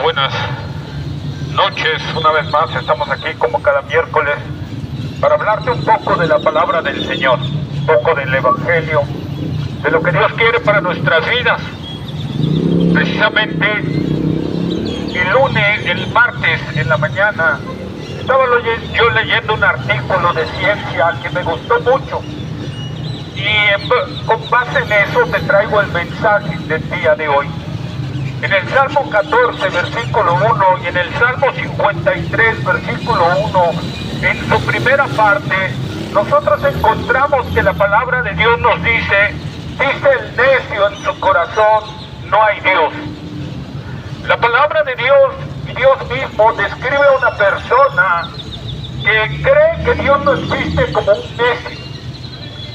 buenas noches. Una vez más estamos aquí como cada miércoles para hablarte un poco de la palabra del Señor, un poco del Evangelio, de lo que Dios quiere para nuestras vidas. Precisamente el martes en la mañana, estaba yo leyendo un artículo de ciencia que me gustó mucho. Y con base en eso te traigo el mensaje del día de hoy. En el Salmo 14, versículo 1 y en el Salmo 53, versículo 1, en su primera parte, nosotros encontramos que la palabra de Dios nos dice el necio en su corazón, no hay Dios. La palabra de Dios y Dios mismo describe a una persona que cree que Dios no existe como un necio,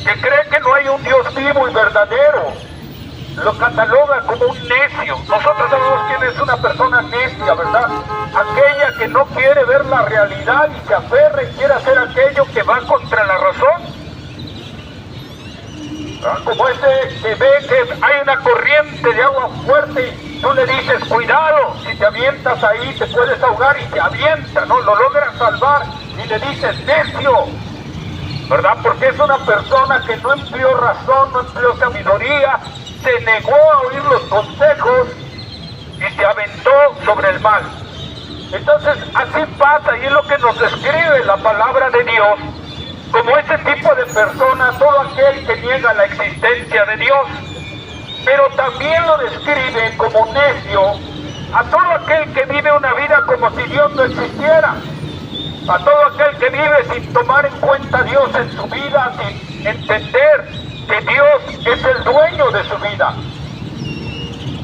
que cree que no hay un Dios vivo y verdadero. Lo cataloga como un necio. Nosotros sabemos quién es una persona necia, ¿verdad? Aquella que no quiere ver la realidad y se aferra y quiere hacer aquello que va contra la razón. Como ese que ve que hay una corriente de agua fuerte y tú le dices, cuidado, si te avientas ahí te puedes ahogar, y te avienta, ¿no? Lo logras salvar y le dices, necio, ¿verdad? Porque es una persona que no empleó razón, no empleó sabiduría, se negó a oír los consejos y se aventó sobre el mal. Entonces así pasa, y es lo que nos describe la palabra de Dios como ese tipo de persona, todo aquel que niega la existencia de Dios. Pero también lo describe como necio a todo aquel que vive una vida como si Dios no existiera, a todo aquel que vive sin tomar en cuenta a Dios en su vida, sin entender que Dios es el dueño de su vida.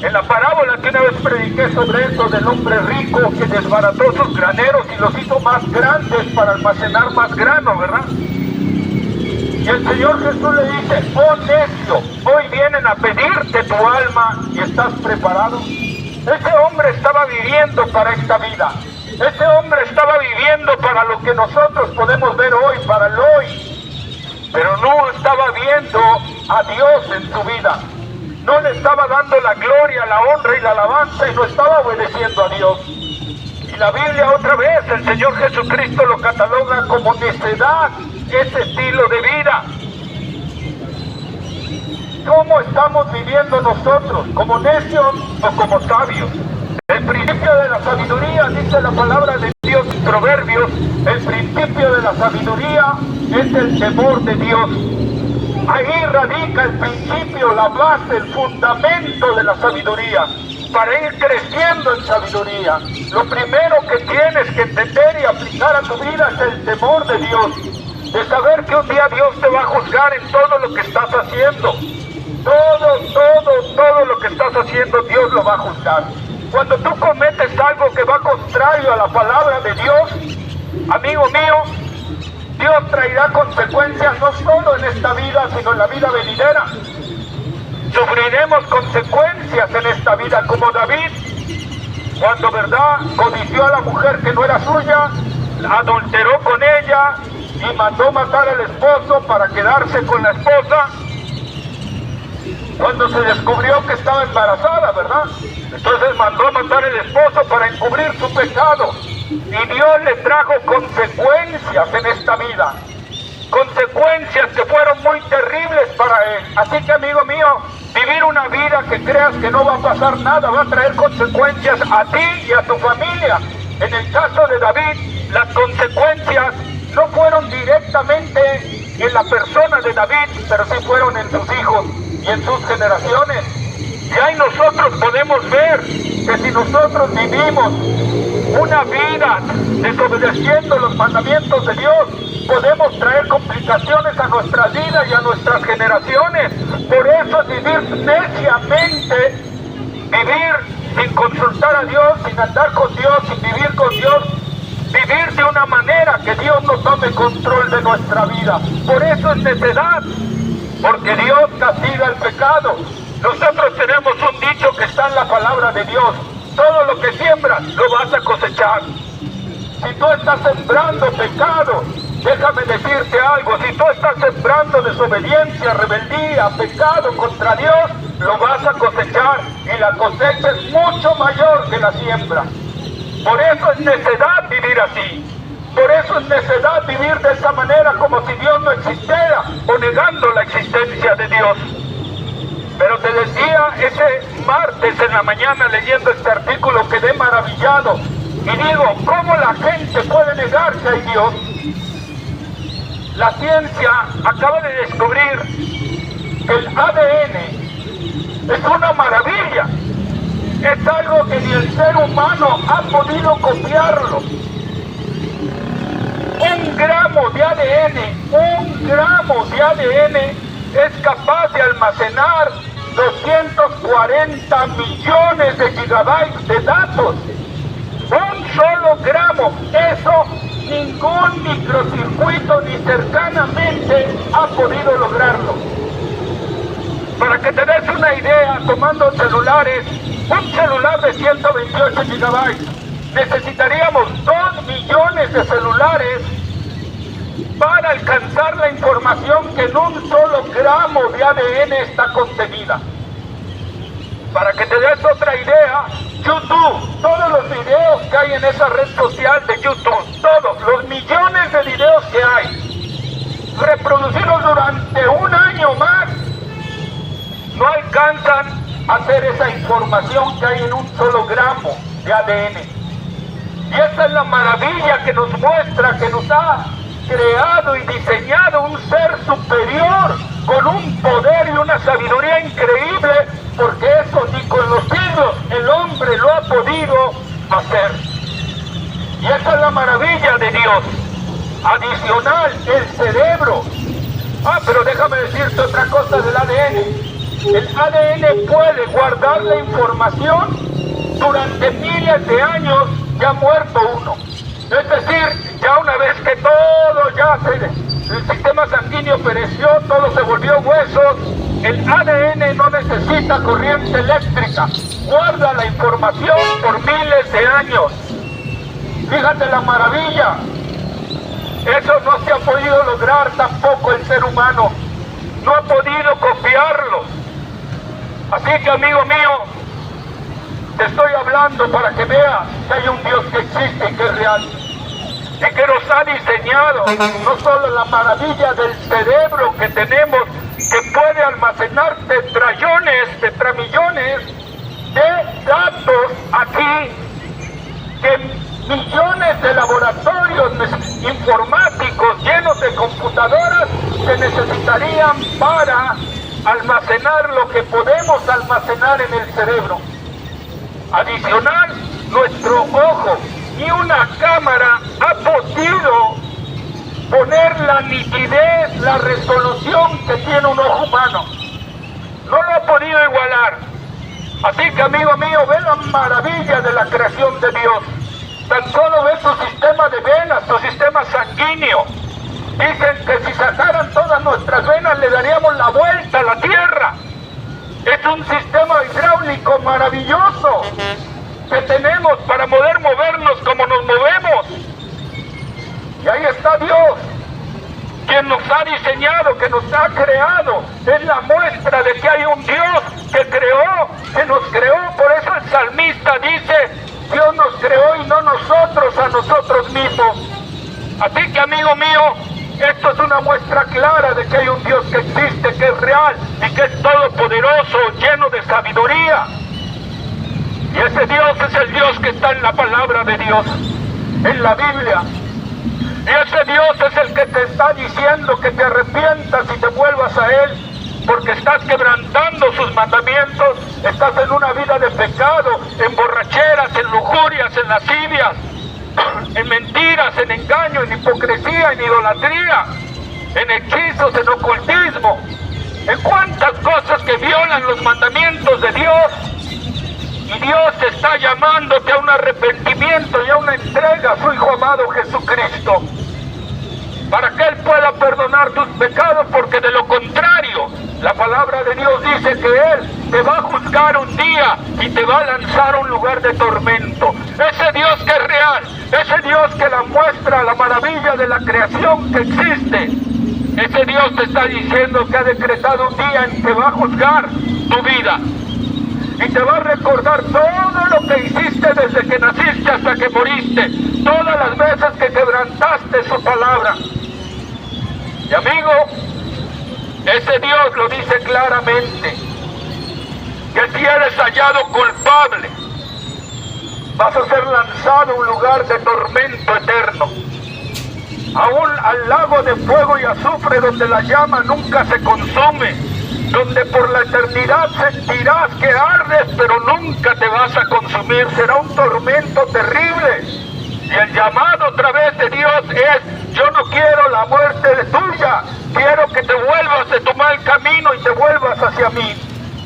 En la parábola que una vez prediqué sobre eso del hombre rico que desbarató sus graneros y los hizo más grandes para almacenar más grano, ¿verdad? Y el Señor Jesús le dice, oh necio, hoy vienen a pedirte tu alma y estás preparado. Ese hombre estaba viviendo para esta vida. Ese hombre estaba viviendo para lo que nosotros podemos ver hoy, para el hoy. Pero no estaba viendo a Dios en su vida. No le estaba dando la gloria, la honra y la alabanza y no estaba obedeciendo a Dios. Y la Biblia otra vez, el Señor Jesucristo lo cataloga como necedad, ese estilo de vida. ¿Cómo estamos viviendo nosotros? ¿Como necios o como sabios? El principio de la sabiduría, dice la palabra de Dios en Proverbios, el principio de la sabiduría es el temor de Dios. Ahí radica el principio, la base, el fundamento de la sabiduría. Para ir creciendo en sabiduría, lo primero que tienes que entender y aplicar a tu vida es el temor de Dios. De saber que un día Dios te va a juzgar en todo lo que estás haciendo. Todo lo que estás haciendo, Dios lo va a juzgar. Cuando tú cometes algo que va contrario a la palabra de Dios, amigo mío, Dios traerá consecuencias no solo en esta vida, sino en la vida venidera. Sufriremos consecuencias en esta vida, como David, cuando, ¿verdad?, codició a la mujer que no era suya, adulteró con ella y mandó matar al esposo para quedarse con la esposa. Cuando se descubrió que estaba embarazada, ¿verdad? Entonces mandó a matar al esposo para encubrir su pecado. Y Dios le trajo consecuencias en esta vida. Consecuencias que fueron muy terribles para él. Así que, amigo mío, vivir una vida que creas que no va a pasar nada, va a traer consecuencias a ti y a tu familia. En el caso de David, las consecuencias no fueron directamente en la persona de David, pero sí fueron en sus hijos y en sus generaciones. Y ahí nosotros podemos ver que si nosotros vivimos una vida desobedeciendo los mandamientos de Dios, podemos traer complicaciones a nuestra vida y a nuestras generaciones. Por eso es vivir neciamente, vivir sin consultar a Dios, sin andar con Dios, sin vivir con Dios, vivir de una manera que Dios no tome control de nuestra vida. Por eso es necedad, porque Dios castiga el pecado. Nosotros tenemos un dicho que está en la palabra de Dios: todo lo que siembras lo vas a cosechar. Si tú estás sembrando pecado, Déjame decirte algo, si tú estás sembrando desobediencia, rebeldía, pecado contra Dios, lo vas a cosechar, y la cosecha es mucho mayor que la siembra. Por eso es necedad vivir así. Por eso es necedad vivir de esa manera, como si Dios no existiera, o negando la existencia de Dios. Pero te decía, ese martes en la mañana leyendo este artículo quedé maravillado. Y digo, ¿cómo la gente puede negar que hay Dios? La ciencia acaba de descubrir que el ADN es una maravilla. Es algo que ni el ser humano ha podido copiarlo. 1 gramo de ADN, 1 gramo de ADN es capaz de almacenar 240 millones de gigabytes de datos. 1 solo gramo, eso ningún microcircuito ni cercanamente ha podido lograrlo. Para que te des una idea, tomando celulares, un celular de 128 gigabytes, necesitaríamos 2 millones de celulares para alcanzar la información que en 1 solo gramo de ADN está contenida. Para que te des otra idea, YouTube, todos los videos que hay en esa red social de YouTube, todos los millones de videos que hay, reproducirlos durante 1 año más, no alcanzan a hacer esa información que hay en 1 solo gramo de ADN. Y esa es la maravilla que nos muestra, que nos ha creado y diseñado un ser superior, con un poder y una sabiduría increíble, porque eso ni con los siglos el hombre lo ha podido hacer. Y esa es la maravilla de Dios. Adicional, el cerebro. Pero déjame decirte otra cosa del ADN. El ADN puede guardar la información durante miles de años, ya muerto uno. Es decir, ya una vez que todo el sistema sanguíneo pereció, todo se volvió huesos, el ADN no necesita corriente eléctrica, guarda la información por miles de años. Fíjate la maravilla. Eso no se ha podido lograr tampoco el ser humano, no ha podido copiarlo. Así que, amigo mío, te estoy hablando para que veas que hay un Dios que existe y que es real, y que nos ha diseñado no solo la maravilla del cerebro que tenemos, que puede almacenar tetramillones de datos aquí, que millones de laboratorios informáticos llenos de computadoras se necesitarían para almacenar lo que podemos almacenar en el cerebro. Adicional, nuestro ojo, ni una cámara ha podido poner la nitidez, la resolución que tiene un ojo humano. No lo ha podido igualar. Así que, amigo mío, ve la maravilla de la creación de Dios. Tan solo ve su sistema de venas, su sistema sanguíneo. Dicen que si sacaran todas nuestras venas le daríamos la vuelta a la Tierra. Es un sistema hidráulico maravilloso que tenemos para poder movernos como nos movemos. Y ahí está Dios, quien nos ha diseñado, que nos ha creado. Es la muestra de que hay un Dios que nos creó. Por eso el salmista dice, Dios nos creó y no nosotros a nosotros mismos. Así que, amigo mío, esto es una muestra clara de que hay un Dios que existe, que es real y que es todopoderoso, lleno de sabiduría. Y ese Dios es el Dios que está en la palabra de Dios, en la Biblia. Y ese Dios es el que te está diciendo que te arrepientas y te vuelvas a Él, porque estás quebrantando sus mandamientos, estás en una vida de pecado, en borracheras, en lujurias, en lascivias, en mentiras, en engaño, en hipocresía, en idolatría, en hechizos, en ocultismo, en cuantas cosas que violan los mandamientos de Dios. Y Dios está llamándote a un arrepentimiento y a una entrega a su Hijo amado Jesucristo, para que Él pueda perdonar tus pecados, porque de lo contrario La palabra de Dios dice que Él te va a juzgar un día y te va a lanzar a un lugar de tormento. Ese Dios que es real, ese Dios que la muestra la maravilla de la creación que existe, ese Dios te está diciendo que ha decretado un día en que va a juzgar tu vida. Y te va a recordar todo lo que hiciste desde que naciste hasta que moriste, todas las veces que quebrantaste su palabra. Y amigo, ese Dios lo dice claramente, que si eres hallado culpable, vas a ser lanzado a un lugar de tormento eterno, al lago de fuego y azufre donde la llama nunca se consume, donde por la eternidad sentirás que ardes, pero nunca te vas a consumir. Será un tormento terrible. Y el llamado a través de Dios es: yo no quiero la muerte de tuya, quiero que te vuelvas de tu mal camino y te vuelvas hacia mí.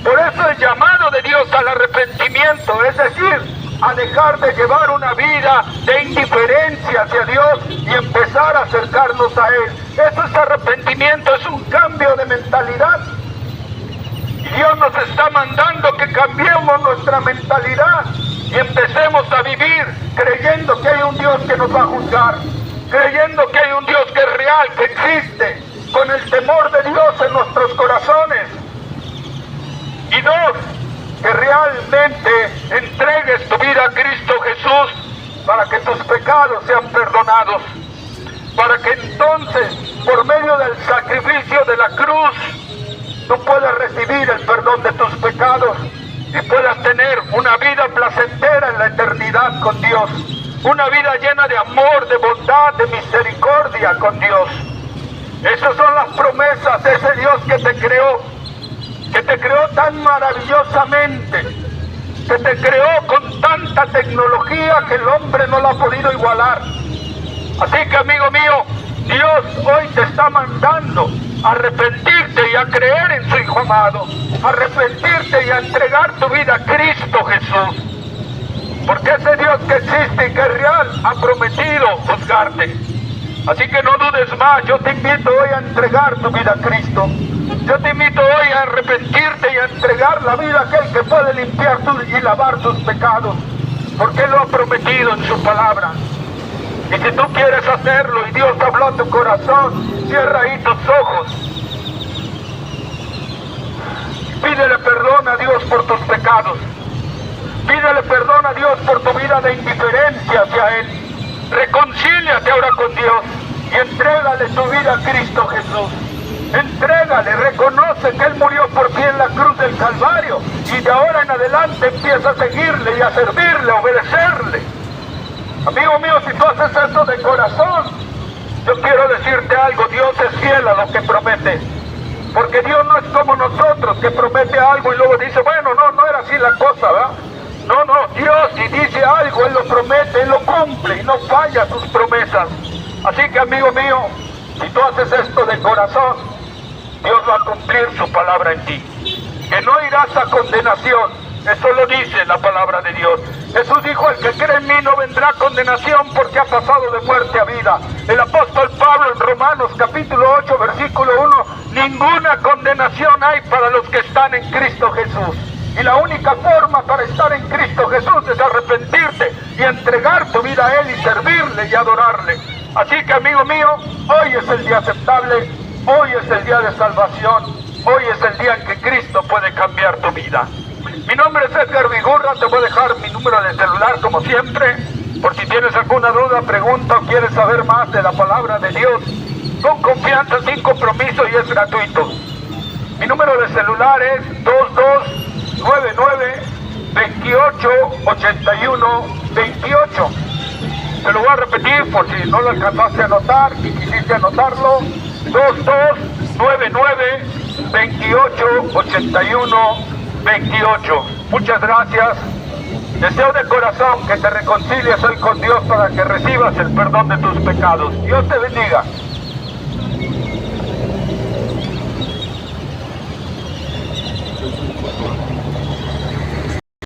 Por eso el llamado de Dios al arrepentimiento, es decir, a dejar de llevar una vida de indiferencia hacia Dios y empezar a acercarnos a Él. Eso es arrepentimiento, es un cambio de mentalidad. Y Dios nos está mandando que cambiemos nuestra mentalidad y empecemos a vivir creyendo que hay un Dios que nos va a juzgar, creyendo que hay un Dios que es real, que existe, con el temor de Dios en nuestros corazones. Y dos, que realmente entregues tu vida a Cristo Jesús para que tus pecados sean perdonados, para que entonces, por medio del sacrificio de la cruz, tú puedas recibir el perdón de tus pecados y puedas tener una vida placentera en la eternidad con Dios, una vida llena de amor, de bondad, de misericordia con Dios. Esas son las promesas de ese Dios que te creó tan maravillosamente, que te creó con tanta tecnología que el hombre no la ha podido igualar. Así que, amigo mío, Dios hoy te está mandando a arrepentirte y a creer en su Hijo amado, a arrepentirte y a entregar tu vida a Cristo Jesús, porque ese Dios que existe y que es real ha prometido juzgarte. Así que no dudes más. Yo te invito hoy a entregar tu vida a Cristo. Yo te invito hoy a arrepentirte y a entregar la vida a aquel que puede limpiar y lavar tus pecados, porque Él lo ha prometido en su palabra. Y si tú quieres hacerlo y Dios habló a tu corazón, cierra ahí tus ojos. Pídele perdón a Dios por tus pecados. Pídele perdón a Dios por tu vida de indiferencia hacia Él. Reconcíliate ahora con Dios y entrégale tu vida a Cristo Jesús. Entrégale, reconoce que Él murió por ti en la cruz del Calvario y de ahora en adelante empieza a seguirle y a servirle, a obedecerle. Amigo mío, si tú haces eso de corazón, yo quiero decirte algo: Dios es fiel a lo que promete. Porque Dios no es como nosotros, que promete algo y luego dice, bueno, no era así la cosa, ¿verdad? No, Dios si dice algo, Él lo promete, Él lo cumple y no falla sus promesas. Así que, amigo mío, si tú haces esto de corazón, Dios va a cumplir su palabra en ti. Que no irás a condenación. Eso lo dice la palabra de Dios. Jesús dijo: el que cree en mí no vendrá a condenación, porque ha pasado de muerte a vida. El apóstol Pablo en Romanos capítulo 8 versículo 1: ninguna condenación hay para los que están en Cristo Jesús. Y la única forma para estar en Cristo Jesús es arrepentirte y entregar tu vida a Él y servirle y adorarle. Así que, amigo mío, hoy es el día aceptable, hoy es el día de salvación, hoy es el día en que Cristo puede cambiar tu vida. Mi nombre es Edgar Vigurra. Te voy a dejar mi número de celular como siempre, por si tienes alguna duda, pregunta o quieres saber más de la palabra de Dios, con confianza, sin compromiso, y es gratuito. Mi número de celular es 2299-2881-28. Te lo voy a repetir por si no lo alcanzaste a anotar y quisiste anotarlo: 2299-2881-28. Muchas gracias. Deseo de corazón que te reconcilies hoy con Dios para que recibas el perdón de tus pecados. Dios te bendiga.